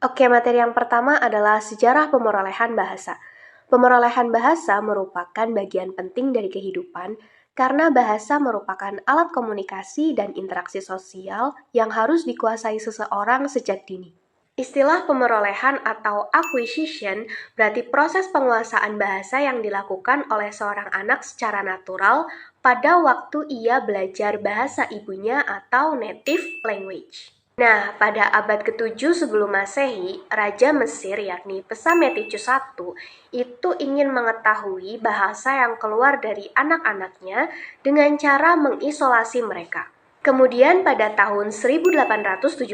Oke, materi yang pertama adalah sejarah pemerolehan bahasa. Pemerolehan bahasa merupakan bagian penting dari kehidupan karena bahasa merupakan alat komunikasi dan interaksi sosial yang harus dikuasai seseorang sejak dini. Istilah pemerolehan atau acquisition berarti proses penguasaan bahasa yang dilakukan oleh seorang anak secara natural pada waktu ia belajar bahasa ibunya atau native language. Nah, pada abad ke-7 sebelum Masehi, Raja Mesir yakni Psammetichus I itu ingin mengetahui bahasa yang keluar dari anak-anaknya dengan cara mengisolasi mereka. Kemudian pada tahun 1877,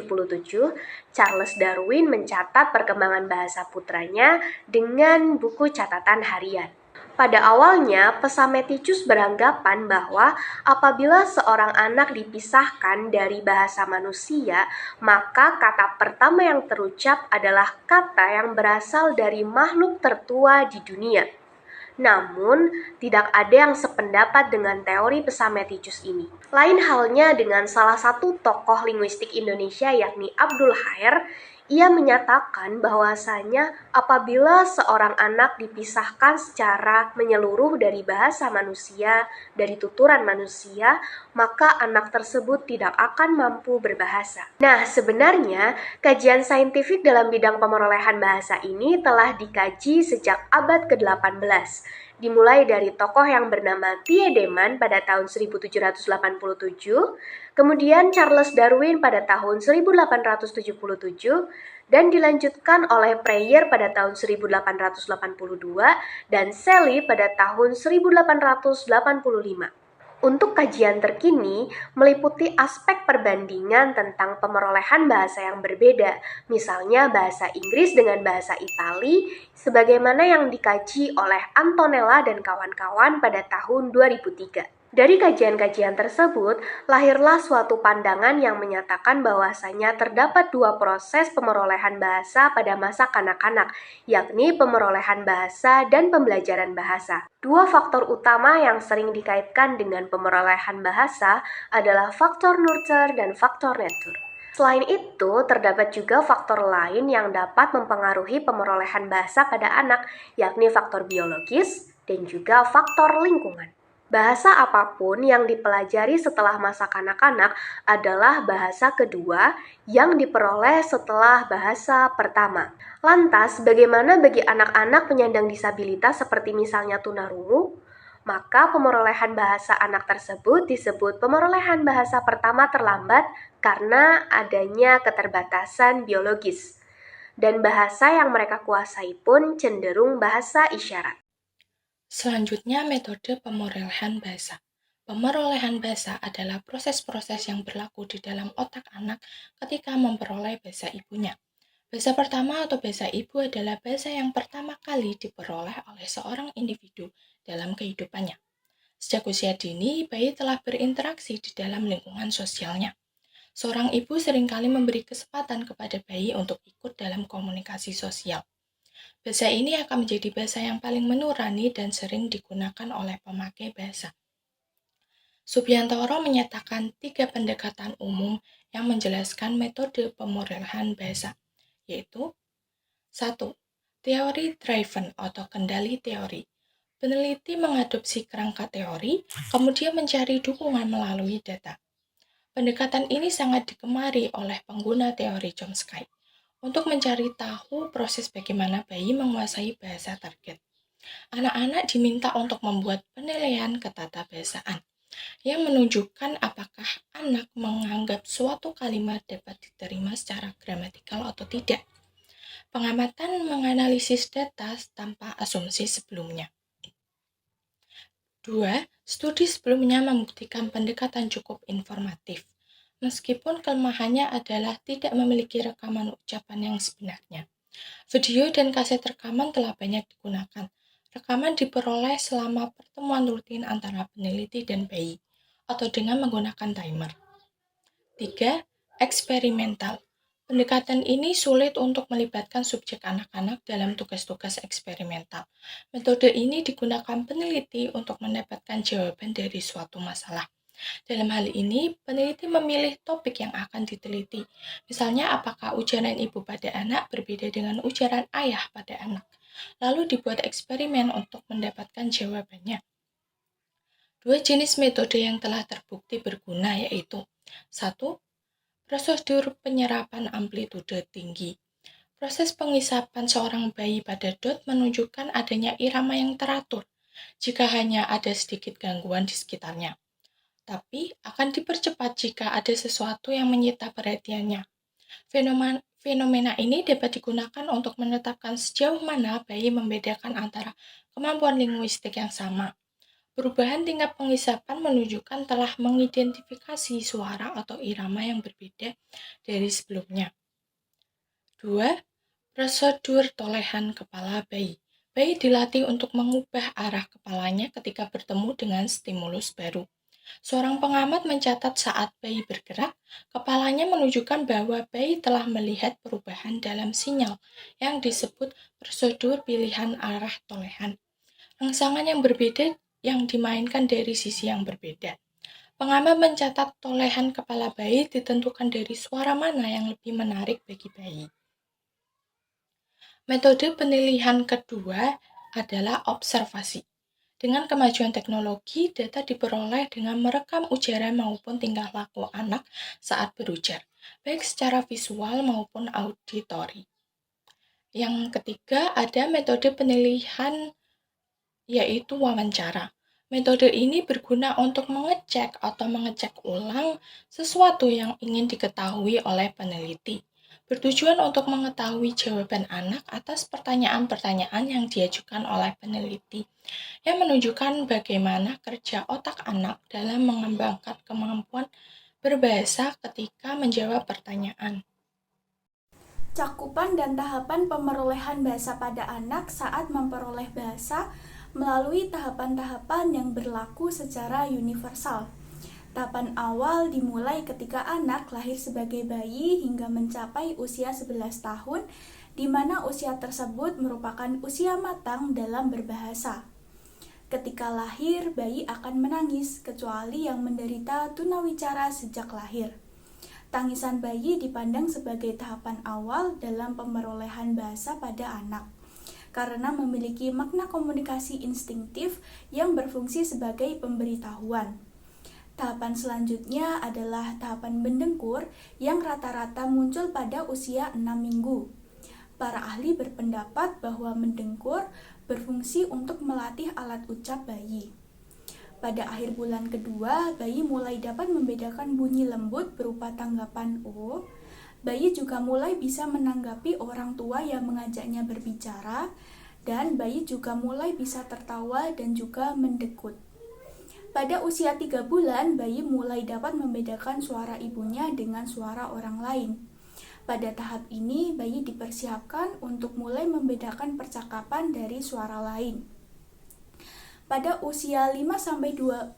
Charles Darwin mencatat perkembangan bahasa putranya dengan buku catatan harian. Pada awalnya, Psammetichus beranggapan bahwa apabila seorang anak dipisahkan dari bahasa manusia, maka kata pertama yang terucap adalah kata yang berasal dari makhluk tertua di dunia. Namun, tidak ada yang sependapat dengan teori Psammetichus ini. Lain halnya dengan salah satu tokoh linguistik Indonesia yakni Abdul Khair, ia menyatakan bahwasanya apabila seorang anak dipisahkan secara menyeluruh dari bahasa manusia, dari tuturan manusia, maka anak tersebut tidak akan mampu berbahasa. Nah, sebenarnya kajian saintifik dalam bidang pemerolehan bahasa ini telah dikaji sejak abad ke-18. Dimulai dari tokoh yang bernama Tiedemann pada tahun 1787, kemudian Charles Darwin pada tahun 1877, dan dilanjutkan oleh Preyer pada tahun 1882 dan Shelley pada tahun 1885. Untuk kajian terkini meliputi aspek perbandingan tentang pemerolehan bahasa yang berbeda, misalnya bahasa Inggris dengan bahasa Itali, sebagaimana yang dikaji oleh Antonella dan kawan-kawan pada tahun 2003. Dari kajian-kajian tersebut, lahirlah suatu pandangan yang menyatakan bahwasanya terdapat dua proses pemerolehan bahasa pada masa kanak-kanak, yakni pemerolehan bahasa dan pembelajaran bahasa. Dua faktor utama yang sering dikaitkan dengan pemerolehan bahasa adalah faktor nurture dan faktor nature. Selain itu, terdapat juga faktor lain yang dapat mempengaruhi pemerolehan bahasa pada anak, yakni faktor biologis dan juga faktor lingkungan. Bahasa apapun yang dipelajari setelah masa kanak-kanak adalah bahasa kedua yang diperoleh setelah bahasa pertama. Lantas, bagaimana bagi anak-anak penyandang disabilitas seperti misalnya tunarungu? Maka pemerolehan bahasa anak tersebut disebut pemerolehan bahasa pertama terlambat karena adanya keterbatasan biologis. Dan bahasa yang mereka kuasai pun cenderung bahasa isyarat. Selanjutnya, metode pemerolehan bahasa. Pemerolehan bahasa adalah proses-proses yang berlaku di dalam otak anak ketika memperoleh bahasa ibunya. Bahasa pertama atau bahasa ibu adalah bahasa yang pertama kali diperoleh oleh seorang individu dalam kehidupannya. Sejak usia dini, bayi telah berinteraksi di dalam lingkungan sosialnya. Seorang ibu seringkali memberi kesempatan kepada bayi untuk ikut dalam komunikasi sosial. Bahasa ini akan menjadi bahasa yang paling menurani dan sering digunakan oleh pemakai bahasa. Subiantoro menyatakan 3 pendekatan umum yang menjelaskan metode pemerolehan bahasa, yaitu 1. Teori driven atau kendali teori. Peneliti mengadopsi kerangka teori, kemudian mencari dukungan melalui data. Pendekatan ini sangat digemari oleh pengguna teori Chomsky untuk mencari tahu proses bagaimana bayi menguasai bahasa target. Anak-anak diminta untuk membuat penilaian ketatabahasaan yang menunjukkan apakah anak menganggap suatu kalimat dapat diterima secara gramatikal atau tidak. Pengamatan menganalisis data tanpa asumsi sebelumnya. 2. Studi sebelumnya membuktikan pendekatan cukup informatif, meskipun kelemahannya adalah tidak memiliki rekaman ucapan yang sebenarnya. Video dan kaset rekaman telah banyak digunakan. Rekaman diperoleh selama pertemuan rutin antara peneliti dan bayi, atau dengan menggunakan timer. 3. Eksperimental. Pendekatan ini sulit untuk melibatkan subjek anak-anak dalam tugas-tugas eksperimental. Metode ini digunakan peneliti untuk mendapatkan jawaban dari suatu masalah. Dalam hal ini, peneliti memilih topik yang akan diteliti. Misalnya, apakah ujaran ibu pada anak berbeda dengan ujaran ayah pada anak. Lalu dibuat eksperimen untuk mendapatkan jawabannya. Dua jenis metode yang telah terbukti berguna yaitu: 1. Prosedur penyerapan amplitude tinggi. Proses pengisapan seorang bayi pada DOT menunjukkan adanya irama yang teratur jika hanya ada sedikit gangguan di sekitarnya, tapi akan dipercepat jika ada sesuatu yang menyita perhatiannya. Fenomena ini dapat digunakan untuk menetapkan sejauh mana bayi membedakan antara kemampuan linguistik yang sama. Perubahan tingkat pengisapan menunjukkan telah mengidentifikasi suara atau irama yang berbeda dari sebelumnya. 2. Prosedur tolehan kepala bayi. Bayi dilatih untuk mengubah arah kepalanya ketika bertemu dengan stimulus baru. Seorang pengamat mencatat saat bayi bergerak, kepalanya menunjukkan bahwa bayi telah melihat perubahan dalam sinyal yang disebut prosedur pilihan arah tolehan. Rangsangan yang berbeda yang dimainkan dari sisi yang berbeda. Pengamat mencatat tolehan kepala bayi ditentukan dari suara mana yang lebih menarik bagi bayi. Metode penilaian kedua adalah observasi. Dengan kemajuan teknologi, data diperoleh dengan merekam ujaran maupun tingkah laku anak saat berujar, baik secara visual maupun auditori. Yang ketiga, ada metode penilaian yaitu wawancara. Metode ini berguna untuk mengecek ulang sesuatu yang ingin diketahui oleh peneliti. Bertujuan untuk mengetahui jawaban anak atas pertanyaan-pertanyaan yang diajukan oleh peneliti, yang menunjukkan bagaimana kerja otak anak dalam mengembangkan kemampuan berbahasa ketika menjawab pertanyaan. Cakupan dan tahapan pemerolehan bahasa pada anak saat memperoleh bahasa melalui tahapan-tahapan yang berlaku secara universal. Tahapan awal dimulai ketika anak lahir sebagai bayi hingga mencapai usia 11 tahun, di mana usia tersebut merupakan usia matang dalam berbahasa. Ketika lahir, bayi akan menangis, kecuali yang menderita tunawicara sejak lahir. Tangisan bayi dipandang sebagai tahapan awal dalam pemerolehan bahasa pada anak, karena memiliki makna komunikasi instinktif yang berfungsi sebagai pemberitahuan. Tahapan selanjutnya adalah tahapan mendengkur yang rata-rata muncul pada usia 6 minggu. Para ahli berpendapat bahwa mendengkur berfungsi untuk melatih alat ucap bayi. Pada akhir bulan kedua, bayi mulai dapat membedakan bunyi lembut berupa tanggapan "o". Bayi juga mulai bisa menanggapi orang tua yang mengajaknya berbicara, dan bayi juga mulai bisa tertawa dan juga mendekut. Pada usia 3 bulan, bayi mulai dapat membedakan suara ibunya dengan suara orang lain. Pada tahap ini, bayi dipersiapkan untuk mulai membedakan percakapan dari suara lain. Pada usia 5-8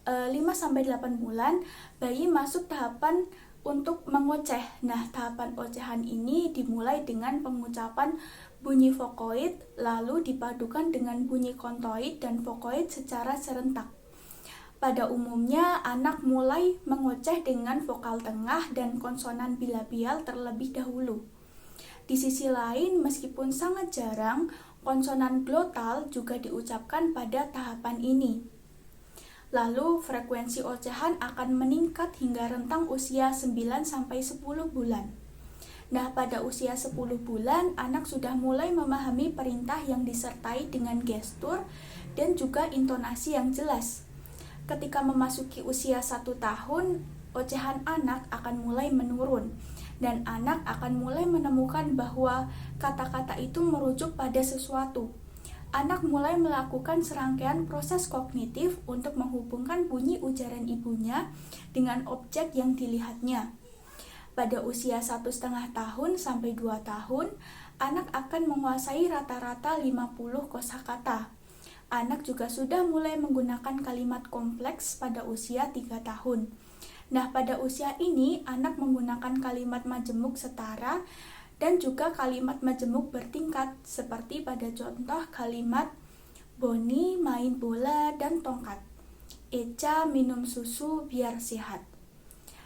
bulan, bayi masuk tahapan untuk mengoceh. Nah, tahapan ocehan ini dimulai dengan pengucapan bunyi vokoid, lalu dipadukan dengan bunyi kontoid dan vokoid secara serentak. Pada umumnya, anak mulai mengoceh dengan vokal tengah dan konsonan bilabial terlebih dahulu. Di sisi lain, meskipun sangat jarang, konsonan glotal juga diucapkan pada tahapan ini. Lalu, frekuensi ocehan akan meningkat hingga rentang usia 9-10 bulan. Nah, pada usia 10 bulan, anak sudah mulai memahami perintah yang disertai dengan gestur dan juga intonasi yang jelas. Ketika memasuki usia 1 tahun, ocehan anak akan mulai menurun, dan anak akan mulai menemukan bahwa kata-kata itu merujuk pada sesuatu. Anak mulai melakukan serangkaian proses kognitif untuk menghubungkan bunyi ujaran ibunya dengan objek yang dilihatnya. Pada usia 1,5 tahun sampai 2 tahun, anak akan menguasai rata-rata 50 kosakata. Anak juga sudah mulai menggunakan kalimat kompleks pada usia 3 tahun. Nah, pada usia ini, anak menggunakan kalimat majemuk setara dan juga kalimat majemuk bertingkat, seperti pada contoh kalimat Boni main bola dan tongkat. Eca minum susu biar sehat.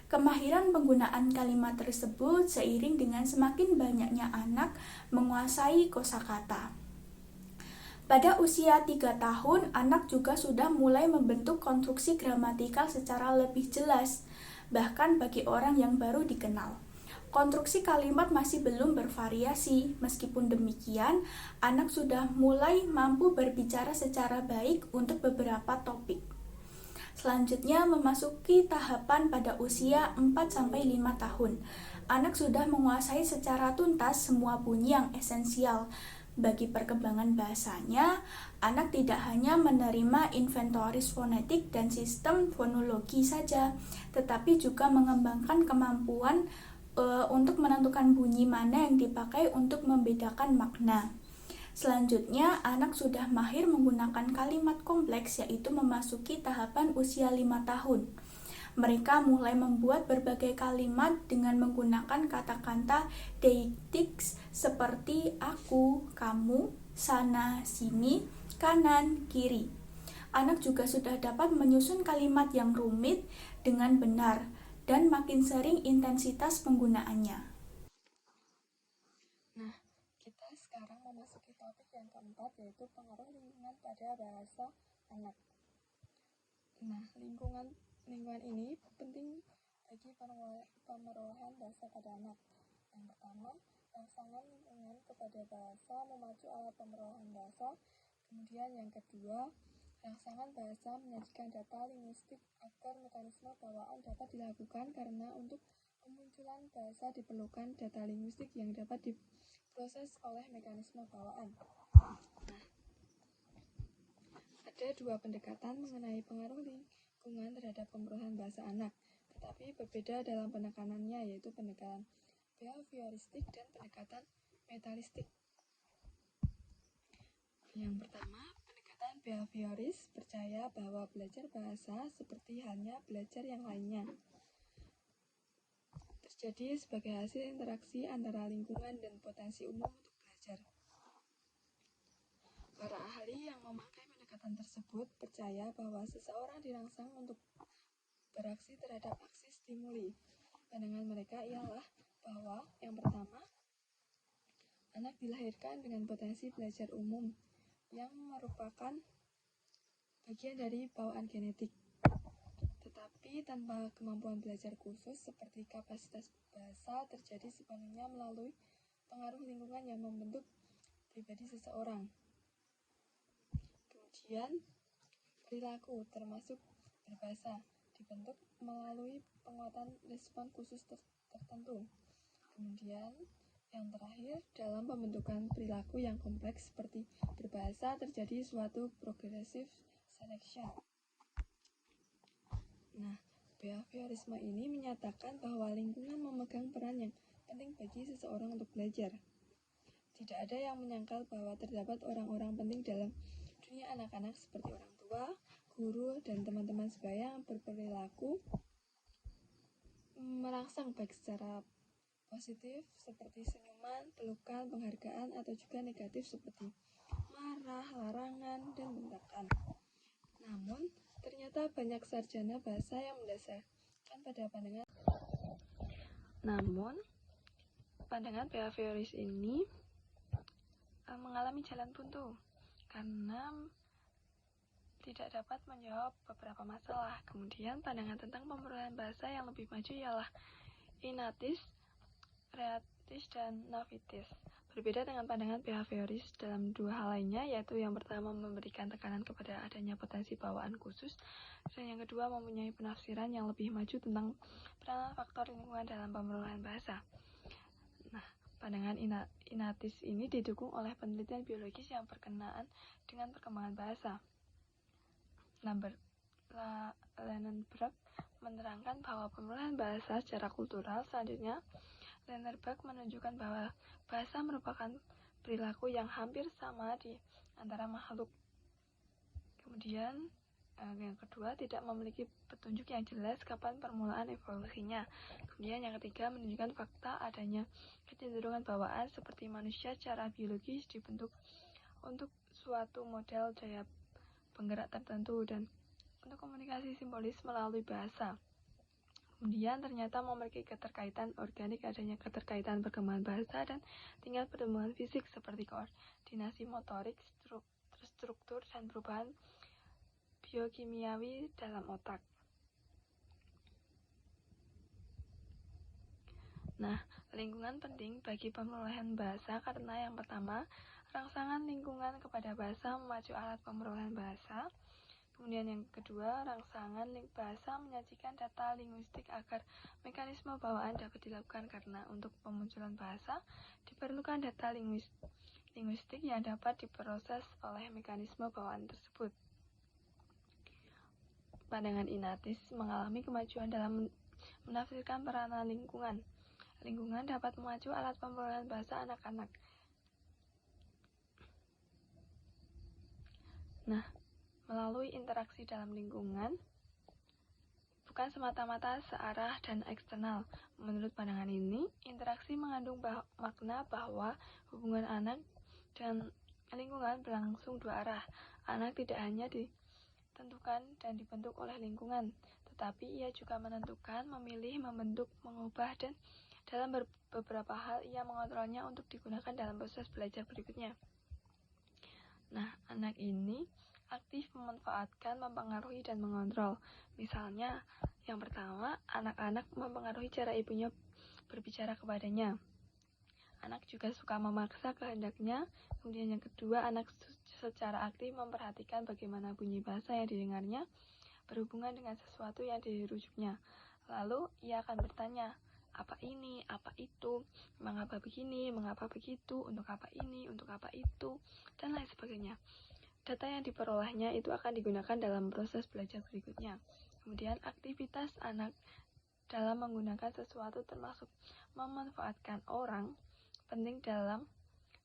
Kemahiran penggunaan kalimat tersebut seiring dengan semakin banyaknya anak menguasai kosakata. Pada usia 3 tahun, anak juga sudah mulai membentuk konstruksi gramatikal secara lebih jelas, bahkan bagi orang yang baru dikenal. Konstruksi kalimat masih belum bervariasi, meskipun demikian, anak sudah mulai mampu berbicara secara baik untuk beberapa topik. Selanjutnya memasuki tahapan pada usia 4-5 tahun. Anak sudah menguasai secara tuntas semua bunyi yang esensial. Bagi perkembangan bahasanya, anak tidak hanya menerima inventoris fonetik dan sistem fonologi saja, tetapi juga mengembangkan kemampuan untuk menentukan bunyi mana yang dipakai untuk membedakan makna. Selanjutnya, anak sudah mahir menggunakan kalimat kompleks, yaitu memasuki tahapan usia 5 tahun. Mereka mulai membuat berbagai kalimat dengan menggunakan kata-kata deiktik seperti aku, kamu, sana, sini, kanan, kiri. Anak juga sudah dapat menyusun kalimat yang rumit dengan benar dan makin sering intensitas penggunaannya. Nah, kita sekarang memasuki topik yang keempat, yaitu pengaruh lingkungan pada bahasa anak. Nah, lingkungan ini penting bagi pemerolehan bahasa pada anak. Yang pertama, rangsangan lingkungan kepada bahasa memacu alat pemerolehan bahasa. Kemudian yang kedua, rangsangan bahasa menyajikan data linguistik agar mekanisme bawaan dapat dilakukan, karena untuk pemunculan bahasa diperlukan data linguistik yang dapat diproses oleh mekanisme bawaan. Nah, ada dua pendekatan mengenai pengaruh lingkungan terhadap pemerolehan bahasa anak, tetapi berbeda dalam penekanannya, yaitu pendekatan behavioristik dan pendekatan metalistik. Yang pertama, pendekatan behavioris percaya bahwa belajar bahasa seperti halnya belajar yang lainnya terjadi sebagai hasil interaksi antara lingkungan dan potensi umum untuk belajar. Para ahli yang memakai pendekatan tersebut percaya bahwa seseorang dirangsang untuk beraksi terhadap aksi stimuli. Pandangan mereka ialah bahwa yang pertama, anak dilahirkan dengan potensi belajar umum yang merupakan bagian dari bawaan genetik, tetapi tanpa kemampuan belajar khusus seperti kapasitas bahasa terjadi sepenuhnya melalui pengaruh lingkungan yang membentuk pribadi seseorang. Kemudian, perilaku termasuk berbahasa dibentuk melalui penguatan respon khusus tertentu. Kemudian, yang terakhir, dalam pembentukan perilaku yang kompleks seperti berbahasa terjadi suatu progressive selection. Nah, behaviorisme ini menyatakan bahwa lingkungan memegang peran yang penting bagi seseorang untuk belajar. Tidak ada yang menyangkal bahwa terdapat orang-orang penting dalam dunia anak-anak seperti orang tua, guru, dan teman-teman sebaya yang berperilaku merangsang baik secara positif seperti senyuman, pelukan, penghargaan, atau juga negatif seperti marah, larangan, dan bentakan. Namun, ternyata banyak sarjana bahasa yang mendasarkan pada pandangan behavioris ini mengalami jalan buntu karena tidak dapat menjawab beberapa masalah. Kemudian pandangan tentang pemerolehan bahasa yang lebih maju ialah Inatis, Reatis, dan Navitis. Berbeda dengan pandangan behavioris dalam dua hal lainnya, yaitu yang pertama memberikan tekanan kepada adanya potensi bawaan khusus, dan yang kedua mempunyai penafsiran yang lebih maju tentang peranan faktor lingkungan dalam pemerolehan bahasa. Nah, pandangan Inatis ini didukung oleh penelitian biologis yang berkenaan dengan perkembangan bahasa. Lenenberg menerangkan bahwa pemerolehan bahasa secara kultural. Selanjutnya, Lenenberg menunjukkan bahwa bahasa merupakan perilaku yang hampir sama di antara makhluk. Kemudian, yang kedua, tidak memiliki petunjuk yang jelas kapan permulaan evolusinya. Kemudian yang ketiga, menunjukkan fakta adanya kecenderungan bawaan seperti manusia secara biologis dibentuk untuk suatu model daya penggerak tertentu. Dan untuk komunikasi simbolis melalui bahasa. Kemudian ternyata memiliki keterkaitan organik, adanya keterkaitan perkembangan bahasa dan tingkat perkembangan fisik seperti koordinasi motorik, struktur, dan perubahan biokimiawi dalam otak. Nah, lingkungan penting bagi pemerolehan bahasa karena yang pertama, rangsangan lingkungan kepada bahasa memacu alat pemerolehan bahasa. Kemudian yang kedua, rangsangan bahasa menyajikan data linguistik agar mekanisme bawaan dapat dilakukan karena untuk pemunculan bahasa diperlukan data linguistik yang dapat diproses oleh mekanisme bawaan tersebut. Pandangan Inatis mengalami kemajuan dalam menafsirkan peranan lingkungan. Lingkungan dapat memacu alat pemerolehan bahasa anak-anak. Nah, melalui interaksi dalam lingkungan, bukan semata-mata searah dan eksternal. Menurut pandangan ini, interaksi mengandung makna bahwa hubungan anak dan lingkungan berlangsung dua arah. Anak tidak hanya ditentukan dan dibentuk oleh lingkungan, tetapi ia juga menentukan, memilih, membentuk, mengubah, dan dalam beberapa hal ia mengontrolnya untuk digunakan dalam proses belajar berikutnya. Nah, anak ini aktif memanfaatkan, mempengaruhi, dan mengontrol. Misalnya, yang pertama, anak-anak mempengaruhi cara ibunya berbicara kepadanya. Anak juga suka memaksa kehendaknya. Kemudian yang kedua, anak secara aktif memperhatikan bagaimana bunyi bahasa yang didengarnya berhubungan dengan sesuatu yang dirujuknya. Lalu, ia akan bertanya, apa ini, apa itu, mengapa begini, mengapa begitu, untuk apa ini, untuk apa itu, dan lain sebagainya. Data yang diperolehnya itu akan digunakan dalam proses belajar berikutnya. Kemudian aktivitas anak dalam menggunakan sesuatu termasuk memanfaatkan orang penting dalam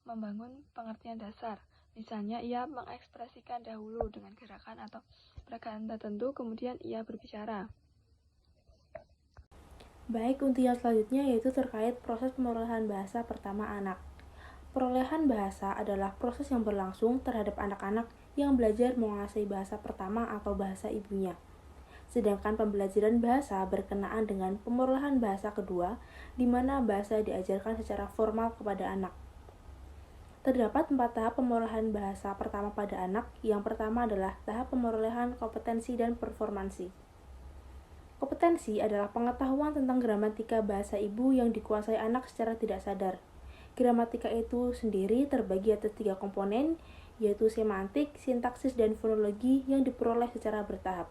membangun pengertian dasar. Misalnya ia mengekspresikan dahulu dengan gerakan atau peragaan tertentu, kemudian ia berbicara. Baik, untuk yang selanjutnya yaitu terkait proses pemerolehan bahasa pertama anak. Perolehan bahasa adalah proses yang berlangsung terhadap anak-anak yang belajar menguasai bahasa pertama atau bahasa ibunya. Sedangkan pembelajaran bahasa berkenaan dengan pemerolehan bahasa kedua, di mana bahasa diajarkan secara formal kepada anak. Terdapat 4 tahap pemerolehan bahasa pertama pada anak. Yang pertama adalah tahap pemerolehan kompetensi dan performansi. Kompetensi adalah pengetahuan tentang gramatika bahasa ibu yang dikuasai anak secara tidak sadar. Gramatika itu sendiri terbagi atas 3 komponen, yaitu semantik, sintaksis, dan fonologi yang diperoleh secara bertahap.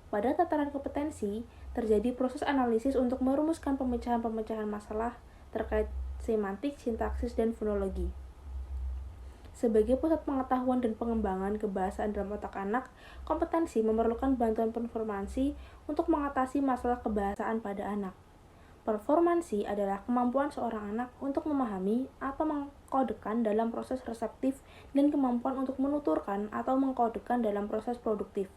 Pada tataran kompetensi, terjadi proses analisis untuk merumuskan pemecahan-pemecahan masalah terkait semantik, sintaksis, dan fonologi. Sebagai pusat pengetahuan dan pengembangan kebahasaan dalam otak anak, kompetensi memerlukan bantuan performansi untuk mengatasi masalah kebahasaan pada anak. Performansi adalah kemampuan seorang anak untuk memahami atau mengkodekan dalam proses reseptif dan kemampuan untuk menuturkan atau mengkodekan dalam proses produktif.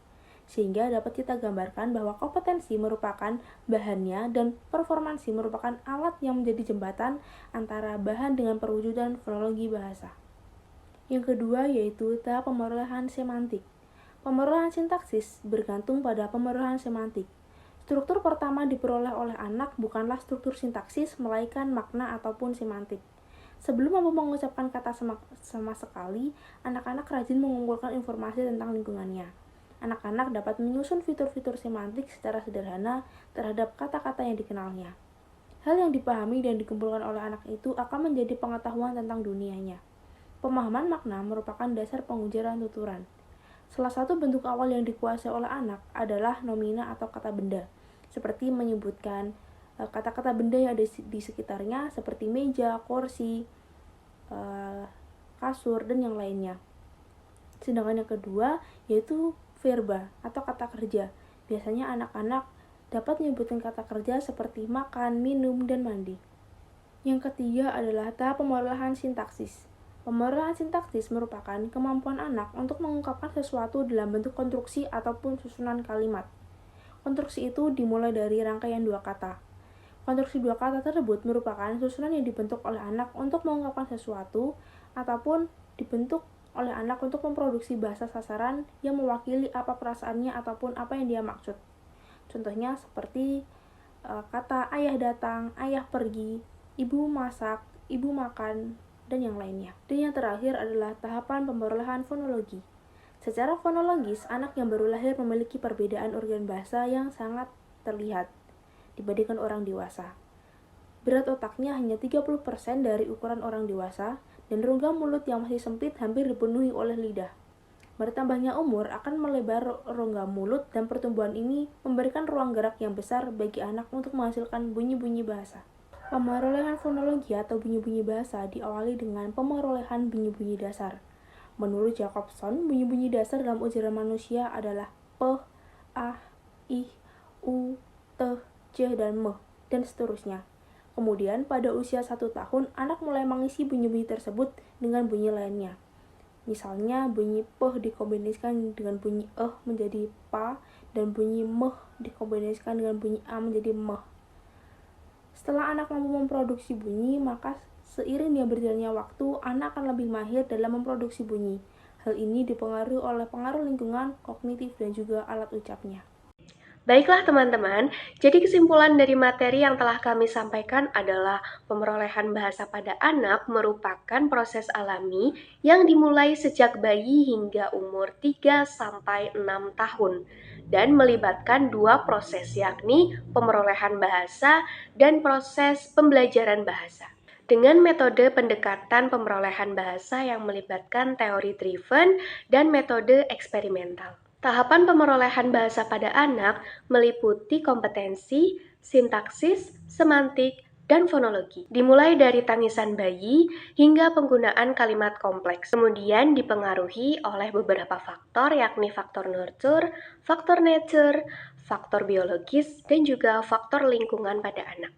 Sehingga dapat kita gambarkan bahwa kompetensi merupakan bahannya dan performansi merupakan alat yang menjadi jembatan antara bahan dengan perwujudan fonologi bahasa. Yang kedua yaitu tahap pemerolehan semantik. Pemerolehan sintaksis bergantung pada pemerolehan semantik. Struktur pertama diperoleh oleh anak bukanlah struktur sintaksis, melainkan makna ataupun semantik. Sebelum mampu mengucapkan kata sama sekali, anak-anak rajin mengumpulkan informasi tentang lingkungannya. Anak-anak dapat menyusun fitur-fitur semantik secara sederhana terhadap kata-kata yang dikenalnya. Hal yang dipahami dan dikumpulkan oleh anak itu akan menjadi pengetahuan tentang dunianya. Pemahaman makna merupakan dasar pengujaran tuturan. Salah satu bentuk awal yang dikuasai oleh anak adalah nomina atau kata benda, seperti menyebutkan kata-kata benda yang ada di sekitarnya seperti meja, kursi, kasur, dan yang lainnya. Sedangkan yang kedua yaitu verba atau kata kerja. Biasanya anak-anak dapat menyebutkan kata kerja seperti makan, minum, dan mandi. Yang ketiga adalah tahap pemerolehan sintaksis. Pemerolehan sintaksis merupakan kemampuan anak untuk mengungkapkan sesuatu dalam bentuk konstruksi ataupun susunan kalimat. Konstruksi itu dimulai dari rangkaian 2 kata. Konstruksi 2 kata tersebut merupakan susunan yang dibentuk oleh anak untuk mengungkapkan sesuatu ataupun dibentuk oleh anak untuk memproduksi bahasa sasaran yang mewakili apa perasaannya ataupun apa yang dia maksud. Contohnya seperti kata ayah datang, ayah pergi, ibu masak, ibu makan, dan yang lainnya. Dan yang terakhir adalah tahapan pemerolehan fonologi. Secara fonologis, anak yang baru lahir memiliki perbedaan organ bahasa yang sangat terlihat dibandingkan orang dewasa. Berat otaknya hanya 30% dari ukuran orang dewasa, dan rongga mulut yang masih sempit hampir dipenuhi oleh lidah. Bertambahnya umur akan melebar rongga mulut, dan pertumbuhan ini memberikan ruang gerak yang besar bagi anak untuk menghasilkan bunyi-bunyi bahasa. Pemerolehan fonologi atau bunyi-bunyi bahasa diawali dengan pemerolehan bunyi-bunyi dasar. Menurut Jacobson, bunyi-bunyi dasar dalam ujaran manusia adalah p, a, i, u, t, c, dan m, dan seterusnya. Kemudian, pada usia 1 tahun, anak mulai mengisi bunyi-bunyi tersebut dengan bunyi lainnya. Misalnya, bunyi p dikombinasikan dengan bunyi menjadi pa, dan bunyi m dikombinasikan dengan bunyi a menjadi m. Setelah anak mampu memproduksi bunyi, maka seiring dengan berjalannya waktu, anak akan lebih mahir dalam memproduksi bunyi. Hal ini dipengaruhi oleh pengaruh lingkungan, kognitif, dan juga alat ucapnya. Baiklah teman-teman, jadi kesimpulan dari materi yang telah kami sampaikan adalah pemerolehan bahasa pada anak merupakan proses alami yang dimulai sejak bayi hingga umur 3-6 tahun dan melibatkan 2 proses, yakni pemerolehan bahasa dan proses pembelajaran bahasa. Dengan metode pendekatan pemerolehan bahasa yang melibatkan teori driven dan metode eksperimental. Tahapan pemerolehan bahasa pada anak meliputi kompetensi, sintaksis, semantik, dan fonologi. Dimulai dari tangisan bayi hingga penggunaan kalimat kompleks. Kemudian dipengaruhi oleh beberapa faktor, yakni faktor nurture, faktor nature, faktor biologis, dan juga faktor lingkungan pada anak.